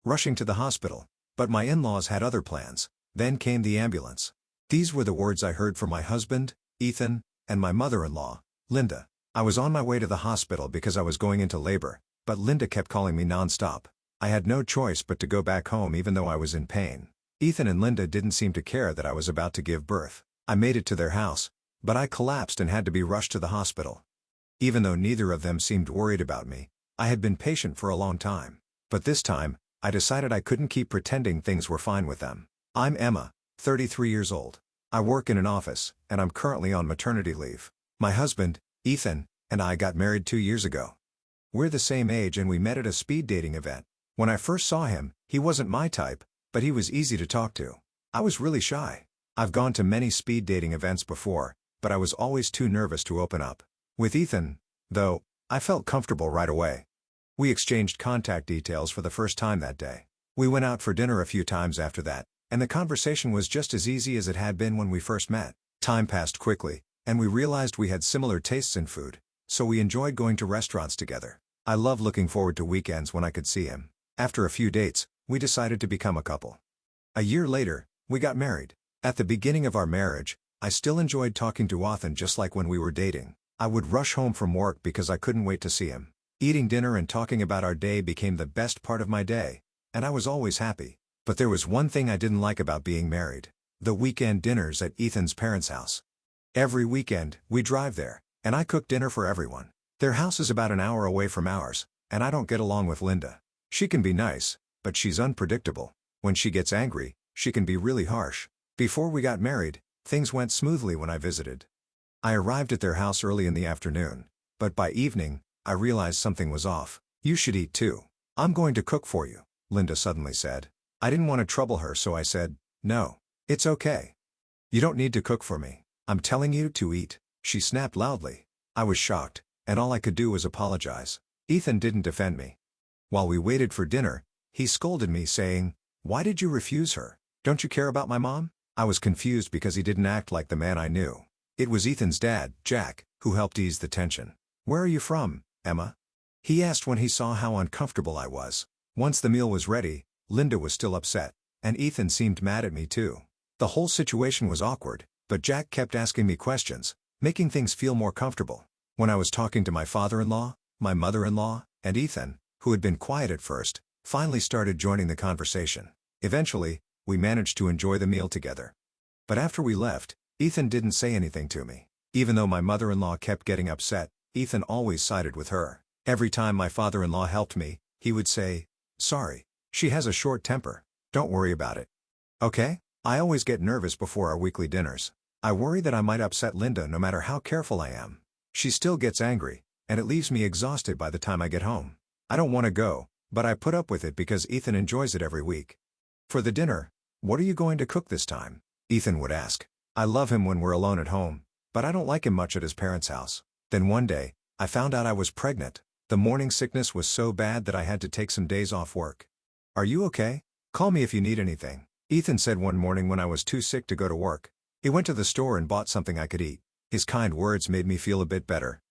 rushing to the hospital. But my in-laws had other plans. Then came the ambulance. These were the words I heard from my husband, Ethan, and my mother-in-law, Linda. I was on my way to the hospital because I was going into labor, but Linda kept calling me non-stop. I had no choice but to go back home even though I was in pain. Ethan and Linda didn't seem to care that I was about to give birth. I made it to their house, but I collapsed and had to be rushed to the hospital. Even though neither of them seemed worried about me, I had been patient for a long time. But this time, I decided I couldn't keep pretending things were fine with them. I'm Emma, 33 years old. I work in an office, and I'm currently on maternity leave. My husband, Ethan, and I got married 2 years ago. We're the same age and we met at a speed dating event. When I first saw him, he wasn't my type, but he was easy to talk to. I was really shy. I've gone to many speed dating events before, but I was always too nervous to open up. With Ethan, though, I felt comfortable right away. We exchanged contact details for the first time that day. We went out for dinner a few times after that, and the conversation was just as easy as it had been when we first met. Time passed quickly, and we realized we had similar tastes in food, so we enjoyed going to restaurants together. I love looking forward to weekends when I could see him. After a few dates, we decided to become a couple. A year later, we got married. At the beginning of our marriage, I still enjoyed talking to Ethan just like when we were dating. I would rush home from work because I couldn't wait to see him. Eating dinner and talking about our day became the best part of my day, and I was always happy. But there was one thing I didn't like about being married: the weekend dinners at Ethan's parents' house. Every weekend, we drive there, and I cook dinner for everyone. Their house is about an hour away from ours, and I don't get along with Linda. She can be nice, but she's unpredictable. When she gets angry, she can be really harsh. Before we got married, things went smoothly when I visited. I arrived at their house early in the afternoon, but by evening, I realized something was off. "You should eat too. I'm going to cook for you," Linda suddenly said. I didn't want to trouble her, so I said, "No, it's okay. You don't need to cook for me. I'm telling you to eat," she snapped loudly. I was shocked, and all I could do was apologize. Ethan didn't defend me. While we waited for dinner, he scolded me saying, "Why did you refuse her? Don't you care about my mom?" I was confused because he didn't act like the man I knew. It was Ethan's dad, Jack, who helped ease the tension. "Where are you from, Emma?" he asked when he saw how uncomfortable I was. Once the meal was ready, Linda was still upset, and Ethan seemed mad at me too. The whole situation was awkward, but Jack kept asking me questions, making things feel more comfortable. When I was talking to my father-in-law, my mother-in-law, and Ethan, who had been quiet at first, finally started joining the conversation. Eventually, we managed to enjoy the meal together. But after we left, Ethan didn't say anything to me. Even though my mother-in-law kept getting upset, Ethan always sided with her. Every time my father-in-law helped me, he would say, "Sorry, she has a short temper. Don't worry about it." Okay? I always get nervous before our weekly dinners. I worry that I might upset Linda no matter how careful I am. She still gets angry, and it leaves me exhausted by the time I get home. I don't want to go, but I put up with it because Ethan enjoys it every week. "For the dinner, what are you going to cook this time?" Ethan would ask. I love him when we're alone at home, but I don't like him much at his parents' house. Then one day, I found out I was pregnant. The morning sickness was so bad that I had to take some days off work. "Are you okay? Call me if you need anything," Ethan said one morning when I was too sick to go to work. He went to the store and bought something I could eat. His kind words made me feel a bit better.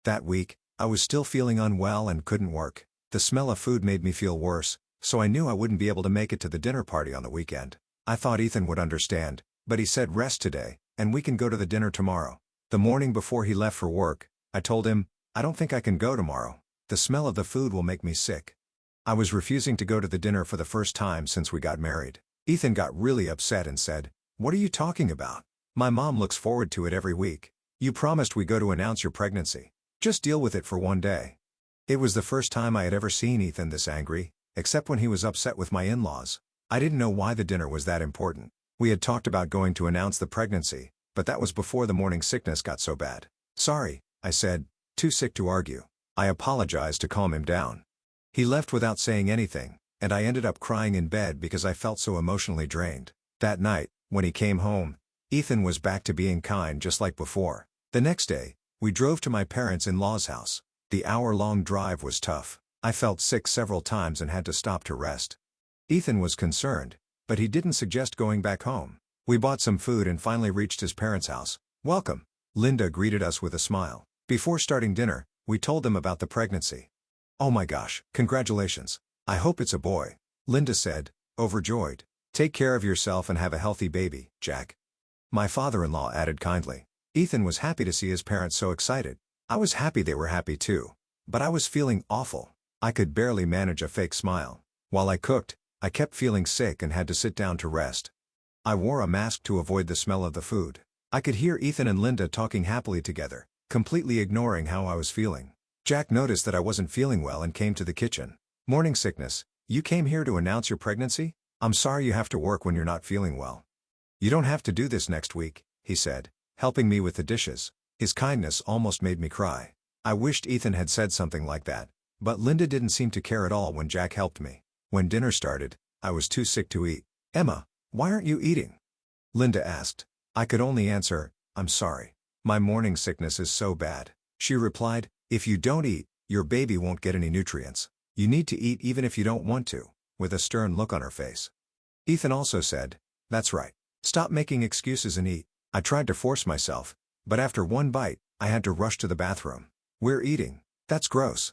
That week, I was still feeling unwell and couldn't work. The smell of food made me feel worse, so I knew I wouldn't be able to make it to the dinner party on the weekend. I thought Ethan would understand, but he said rest today, and we can go to the dinner tomorrow. The morning before he left for work, I told him, "I don't think I can go tomorrow. The smell of the food will make me sick." I was refusing to go to the dinner for the first time since we got married. Ethan got really upset and said, "What are you talking about? My mom looks forward to it every week. You promised we go to announce your pregnancy. Just deal with it for one day." It was the first time I had ever seen Ethan this angry, except when he was upset with my in-laws. I didn't know why the dinner was that important. We had talked about going to announce the pregnancy, but that was before the morning sickness got so bad. "Sorry," I said, too sick to argue. I apologized to calm him down. He left without saying anything, and I ended up crying in bed because I felt so emotionally drained. That night, when he came home, Ethan was back to being kind just like before. The next day, we drove to my parents-in-law's house. The hour-long drive was tough. I felt sick several times and had to stop to rest. Ethan was concerned, but he didn't suggest going back home. We bought some food and finally reached his parents' house. "Welcome," Linda greeted us with a smile. Before starting dinner, we told them about the pregnancy. "Oh my gosh, congratulations. I hope it's a boy," Linda said, overjoyed. Take care of yourself and have a healthy baby, Jack. My father-in-law added kindly. Ethan was happy to see his parents so excited. I was happy they were happy too. But I was feeling awful. I could barely manage a fake smile. While I cooked, I kept feeling sick and had to sit down to rest. I wore a mask to avoid the smell of the food. I could hear Ethan and Linda talking happily together, completely ignoring how I was feeling. Jack noticed that I wasn't feeling well and came to the kitchen. Morning sickness, you came here to announce your pregnancy? I'm sorry you have to work when you're not feeling well. You don't have to do this next week, he said, helping me with the dishes. His kindness almost made me cry. I wished Ethan had said something like that, but Linda didn't seem to care at all when Jack helped me. When dinner started, I was too sick to eat. Emma, why aren't you eating? Linda asked. I could only answer, I'm sorry. My morning sickness is so bad. She replied, if you don't eat, your baby won't get any nutrients. You need to eat even if you don't want to, with a stern look on her face. Ethan also said, that's right. Stop making excuses and eat. I tried to force myself, but after one bite, I had to rush to the bathroom. We're eating. That's gross.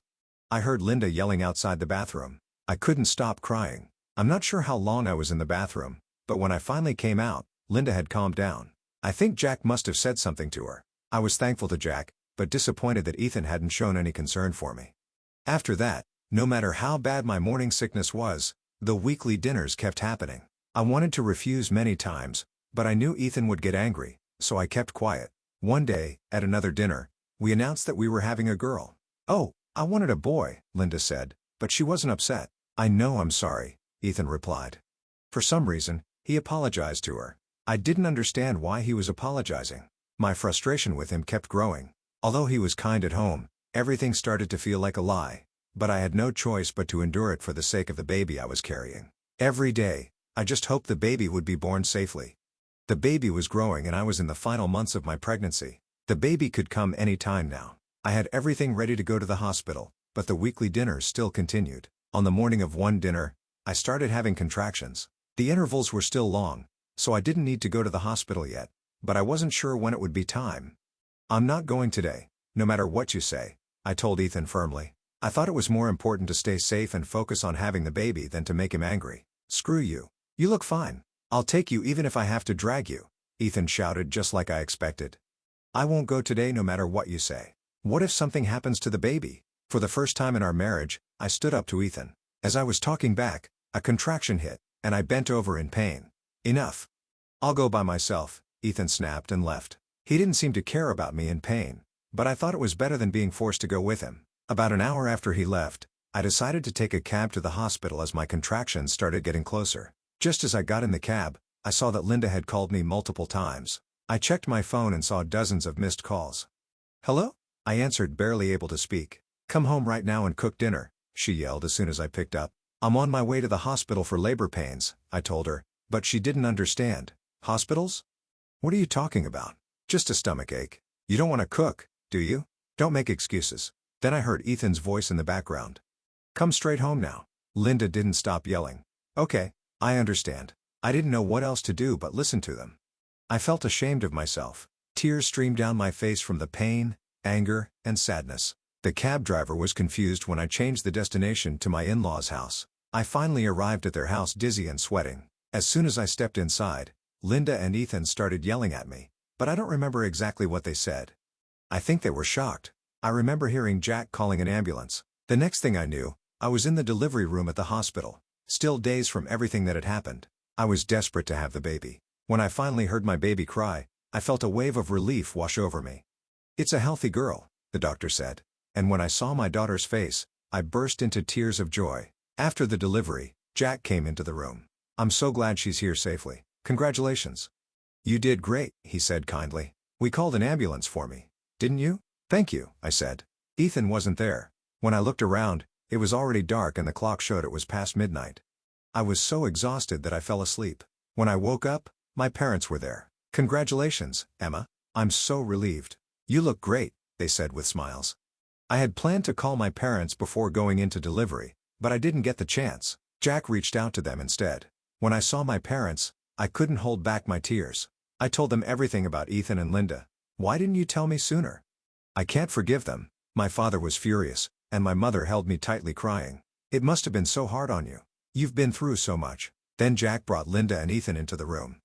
I heard Linda yelling outside the bathroom. I couldn't stop crying. I'm not sure how long I was in the bathroom, but when I finally came out, Linda had calmed down. I think Jack must have said something to her. I was thankful to Jack, but disappointed that Ethan hadn't shown any concern for me. After that, no matter how bad my morning sickness was, the weekly dinners kept happening. I wanted to refuse many times, but I knew Ethan would get angry, so I kept quiet. One day, at another dinner, we announced that we were having a girl. Oh, I wanted a boy, Linda said, but she wasn't upset. I know I'm sorry, Ethan replied. For some reason, he apologized to her. I didn't understand why he was apologizing. My frustration with him kept growing. Although he was kind at home, everything started to feel like a lie. But I had no choice but to endure it for the sake of the baby I was carrying. Every day, I just hoped the baby would be born safely. The baby was growing and I was in the final months of my pregnancy. The baby could come any time now. I had everything ready to go to the hospital, but the weekly dinners still continued. On the morning of one dinner, I started having contractions. The intervals were still long, so I didn't need to go to the hospital yet, but I wasn't sure when it would be time. I'm not going today, no matter what you say, I told Ethan firmly. I thought it was more important to stay safe and focus on having the baby than to make him angry. Screw you. You look fine. I'll take you even if I have to drag you, Ethan shouted just like I expected. I won't go today no matter what you say. What if something happens to the baby? For the first time in our marriage, I stood up to Ethan. As I was talking back, a contraction hit, and I bent over in pain. Enough. I'll go by myself, Ethan snapped and left. He didn't seem to care about me in pain, but I thought it was better than being forced to go with him. About an hour after he left, I decided to take a cab to the hospital as my contractions started getting closer. Just as I got in the cab, I saw that Linda had called me multiple times. I checked my phone and saw dozens of missed calls. Hello? I answered, barely able to speak. Come home right now and cook dinner, she yelled as soon as I picked up. I'm on my way to the hospital for labor pains, I told her, but she didn't understand. Hospitals? What are you talking about? Just a stomach ache. You don't want to cook, do you? Don't make excuses. Then I heard Ethan's voice in the background. Come straight home now. Linda didn't stop yelling. Okay, I understand. I didn't know what else to do but listen to them. I felt ashamed of myself. Tears streamed down my face from the pain, anger, and sadness. The cab driver was confused when I changed the destination to my in-laws' house. I finally arrived at their house dizzy and sweating. As soon as I stepped inside, Linda and Ethan started yelling at me, but I don't remember exactly what they said. I think they were shocked. I remember hearing Jack calling an ambulance. The next thing I knew, I was in the delivery room at the hospital, still dazed from everything that had happened. I was desperate to have the baby. When I finally heard my baby cry, I felt a wave of relief wash over me. It's a healthy girl, the doctor said. And when I saw my daughter's face, I burst into tears of joy. After the delivery, Jack came into the room. I'm so glad she's here safely. Congratulations. You did great, he said kindly. We called an ambulance for me. Didn't you? Thank you, I said. Ethan wasn't there. When I looked around, it was already dark and the clock showed it was past midnight. I was so exhausted that I fell asleep. When I woke up, my parents were there. Congratulations, Emma. I'm so relieved. You look great, they said with smiles. I had planned to call my parents before going into delivery, but I didn't get the chance. Jack reached out to them instead. When I saw my parents, I couldn't hold back my tears. I told them everything about Ethan and Linda. Why didn't you tell me sooner? I can't forgive them. My father was furious, and my mother held me tightly crying. It must have been so hard on you. You've been through so much. Then Jack brought Linda and Ethan into the room.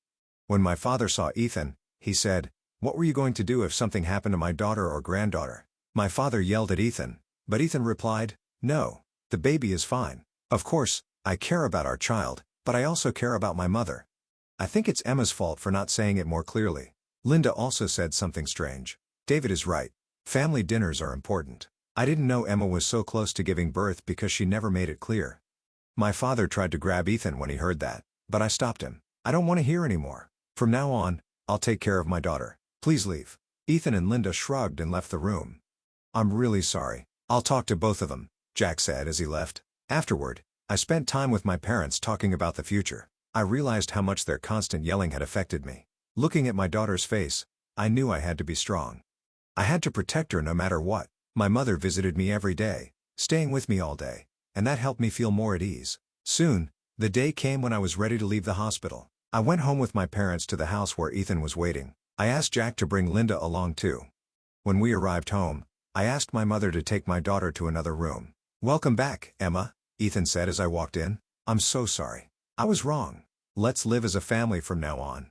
When my father saw Ethan, he said, "What were you going to do if something happened to my daughter or granddaughter?" My father yelled at Ethan, but Ethan replied, "No, the baby is fine. Of course, I care about our child, but I also care about my mother." I think it's Emma's fault for not saying it more clearly. Linda also said something strange. David is right. Family dinners are important. I didn't know Emma was so close to giving birth because she never made it clear. My father tried to grab Ethan when he heard that, but I stopped him. I don't want to hear anymore. From now on, I'll take care of my daughter. Please leave. Ethan and Linda shrugged and left the room. I'm really sorry. I'll talk to both of them, Jack said as he left. Afterward, I spent time with my parents talking about the future. I realized how much their constant yelling had affected me. Looking at my daughter's face, I knew I had to be strong. I had to protect her no matter what. My mother visited me every day, staying with me all day, and that helped me feel more at ease. Soon, the day came when I was ready to leave the hospital. I went home with my parents to the house where Ethan was waiting. I asked Jack to bring Linda along too. When we arrived home, I asked my mother to take my daughter to another room. "Welcome back, Emma," Ethan said as I walked in. "I'm so sorry. I was wrong. Let's live as a family from now on."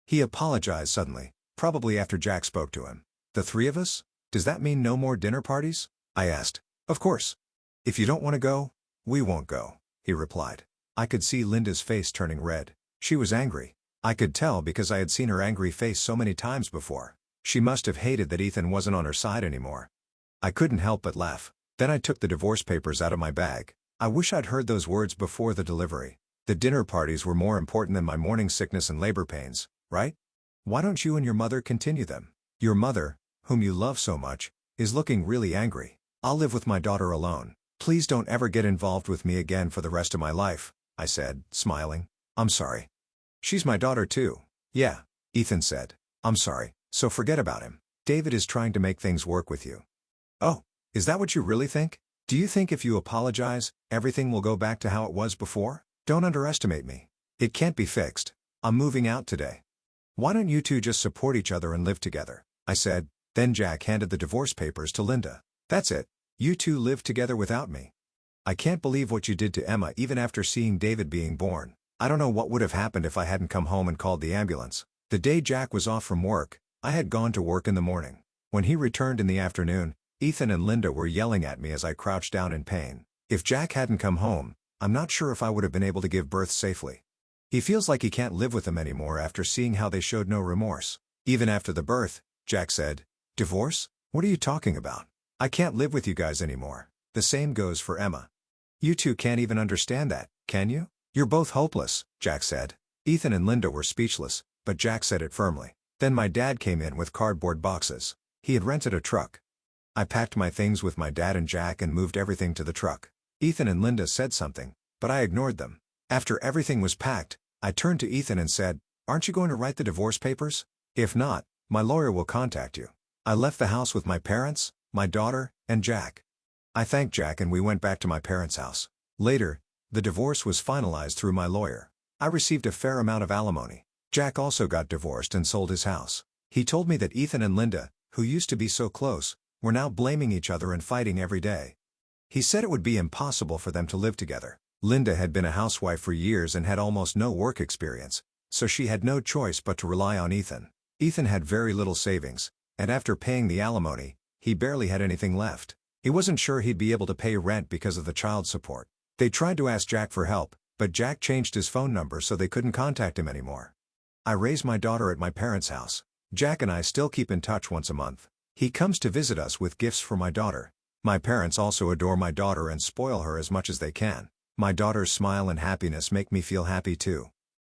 He apologized suddenly, probably after Jack spoke to him. "The three of us? Does that mean no more dinner parties?" I asked. "Of course. If you don't want to go, we won't go," he replied. I could see Linda's face turning red. She was angry. I could tell because I had seen her angry face so many times before. She must have hated that Ethan wasn't on her side anymore. I couldn't help but laugh. Then I took the divorce papers out of my bag. I wish I'd heard those words before the delivery. The dinner parties were more important than my morning sickness and labor pains, right? Why don't you and your mother continue them? Your mother, whom you love so much, is looking really angry. I'll live with my daughter alone. Please don't ever get involved with me again for the rest of my life, I said, smiling. I'm sorry. She's my daughter too. Yeah, Ethan said. I'm sorry, so forget about him. David is trying to make things work with you. Oh, is that what you really think? Do you think if you apologize, everything will go back to how it was before? Don't underestimate me. It can't be fixed. I'm moving out today. Why don't you two just support each other and live together? I said. Then Jack handed the divorce papers to Linda. That's it. You two live together without me. I can't believe what you did to Emma even after seeing David being born. I don't know what would have happened if I hadn't come home and called the ambulance. The day Jack was off from work, I had gone to work in the morning. When he returned in the afternoon, Ethan and Linda were yelling at me as I crouched down in pain. If Jack hadn't come home, I'm not sure if I would have been able to give birth safely. He feels like he can't live with them anymore after seeing how they showed no remorse. Even after the birth, Jack said, "Divorce? What are you talking about? I can't live with you guys anymore." The same goes for Emma. You two can't even understand that, can you? You're both hopeless, Jack said. Ethan and Linda were speechless, but Jack said it firmly. Then my dad came in with cardboard boxes. He had rented a truck. I packed my things with my dad and Jack and moved everything to the truck. Ethan and Linda said something, but I ignored them. After everything was packed, I turned to Ethan and said, "Aren't you going to write the divorce papers? If not, my lawyer will contact you." I left the house with my parents, my daughter, and Jack. I thanked Jack and we went back to my parents' house. Later, the divorce was finalized through my lawyer. I received a fair amount of alimony. Jack also got divorced and sold his house. He told me that Ethan and Linda, who used to be so close, were now blaming each other and fighting every day. He said it would be impossible for them to live together. Linda had been a housewife for years and had almost no work experience, so she had no choice but to rely on Ethan. Ethan had very little savings, and after paying the alimony, he barely had anything left. He wasn't sure he'd be able to pay rent because of the child support. They tried to ask Jack for help, but Jack changed his phone number so they couldn't contact him anymore. I raised my daughter at my parents' house. Jack and I still keep in touch once a month. He comes to visit us with gifts for my daughter. My parents also adore my daughter and spoil her as much as they can. My daughter's smile and happiness make me feel happy too.